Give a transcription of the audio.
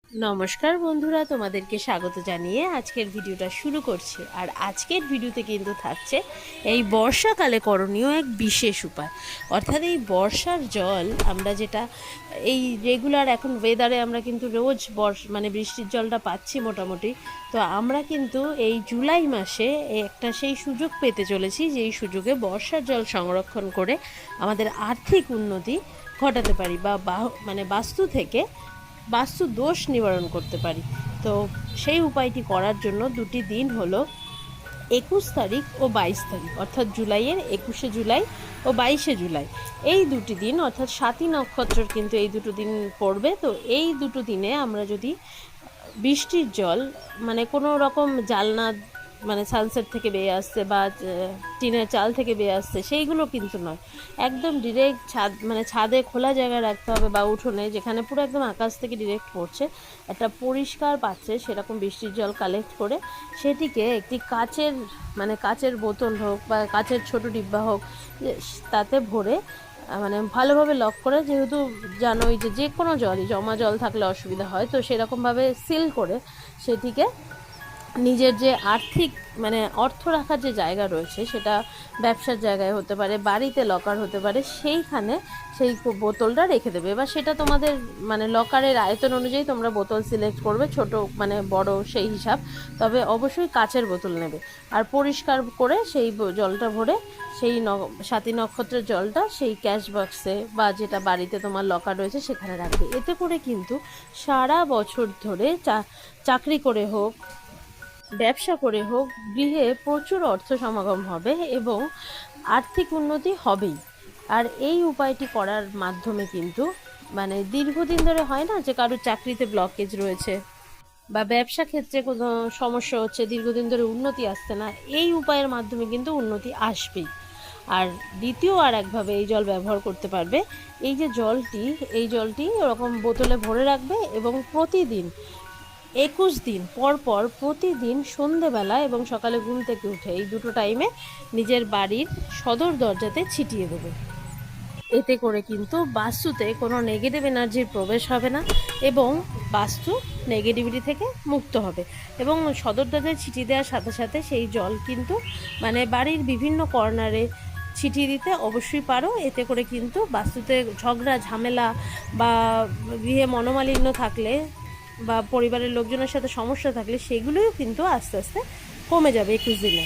নমস্কার বন্ধুরা, তোমাদেরকে স্বাগত জানিয়ে আজকের ভিডিওটা শুরু করছি। আর আজকের ভিডিওতে কিন্তু থাকছে এই বর্ষাকালে করণীয় এক বিশেষ উপায়। অর্থাৎ এই বর্ষার জল আমরা যেটা এই রেগুলার এখন ওয়েদারে আমরা কিন্তু রোজ বৃষ্টির জলটা পাচ্ছি মোটামুটি। তো আমরা কিন্তু এই জুলাই মাসে একটা সেই সুযোগ পেতে চলেছি, যেই সুযোগে বর্ষার জল সংরক্ষণ করে আমাদের আর্থিক উন্নতি ঘটাতে পারি বা বাস্তু দোষ নিবারণ করতে পারি। তো সেই উপায়টি করার জন্য দুটি দিন হলো 21 তারিখ ও 22 তারিখ, অর্থাৎ জুলাইয়ের 21শে জুলাই ও 22শে জুলাই। এই দুটি দিন অর্থাৎ স্বাতী নক্ষত্রের কিন্তু এই দুটো দিন পড়বে। তো এই দুটো দিনে আমরা যদি বৃষ্টির জল কোনো রকম জালনা সানসেট থেকে বেয়ে আসছে বা টিনের চাল থেকে বেয়ে আসছে সেইগুলো কিন্তু নয়, একদম ডিরেক্ট ছাদে খোলা জায়গায় রাখতে হবে বা উঠোনে, যেখানে পুরো একদম আকাশ থেকে ডিরেক্ট পড়ছে একটা পরিষ্কার পাত্রে সেরকম বৃষ্টির জল কালেক্ট করে সেটিকে একটি কাচের বোতল হোক বা কাচের ছোট ডিব্বা হোক, তাতে ভরে ভালোভাবে লক করে, যেহেতু জানোই যে কোনো জলই জমা জল থাকলে অসুবিধা হয়, তো সেরকমভাবে সিল করে সেটিকে নিজের যে আর্থিক অর্থ রাখার যে জায়গা রয়েছে, সেটা ব্যবসার জায়গায় হতে পারে, বাড়িতে লকার হতে পারে, সেইখানে সেই বোতলটা রেখে দেবে। এবার সেটা তোমাদের লকারের আয়তন অনুযায়ী তোমরা বোতল সিলেক্ট করবে, ছোট বড় সেই হিসাব। তবে অবশ্যই কাচের বোতল নেবে। আর পরিষ্কার করে সেই জলটা ভরে সেই স্বাতী নক্ষত্রের জলটা সেই ক্যাশ বক্সে বা যেটা বাড়িতে তোমার লকার রয়েছে সেখানে রাখবে। এতে করে কিন্তু সারা বছর ধরে চাকরি করে হোক, ব্যবসা করে হোক, গৃহে প্রচুর অর্থ সমাগম হবে এবং আর্থিক উন্নতি হবেই। আর এই উপায়টি করার মাধ্যমে কিন্তু দীর্ঘদিন ধরে হয় না যে কারোর চাকরিতে ব্লকেজ রয়েছে বা ব্যবসা ক্ষেত্রে কোনো সমস্যা হচ্ছে, দীর্ঘদিন ধরে উন্নতি আসছে না, এই উপায়ের মাধ্যমে কিন্তু উন্নতি আসবেই। আর দ্বিতীয় আর একভাবে এই জল ব্যবহার করতে পারবে। এই জলটি ওরকম বোতলে ভরে রাখবে এবং প্রতিদিন 21 দিন পর পর প্রতিদিন সন্ধেবেলা এবং সকালে ঘুম থেকে উঠে এই দুটো টাইমে নিজের বাড়ির সদর দরজাতে ছিটিয়ে দেবে। এতে করে কিন্তু বাস্তুতে কোনো নেগেটিভ এনার্জির প্রবেশ হবে না এবং বাস্তু নেগেটিভিটি থেকে মুক্ত হবে। এবং সদর দরজায় ছিটিয়ে দেওয়ার সাথে সাথে সেই জল কিন্তু বাড়ির বিভিন্ন কর্নারে ছিটিয়ে দিতে অবশ্যই পারো। এতে করে কিন্তু বাস্তুতে ঝগড়া ঝামেলা বা গৃহে মনোমালিন্য থাকলে বা পরিবারের লোকজনের সাথে সমস্যা থাকলে সেগুলোও কিন্তু আস্তে আস্তে কমে যাবে 21 দিনে।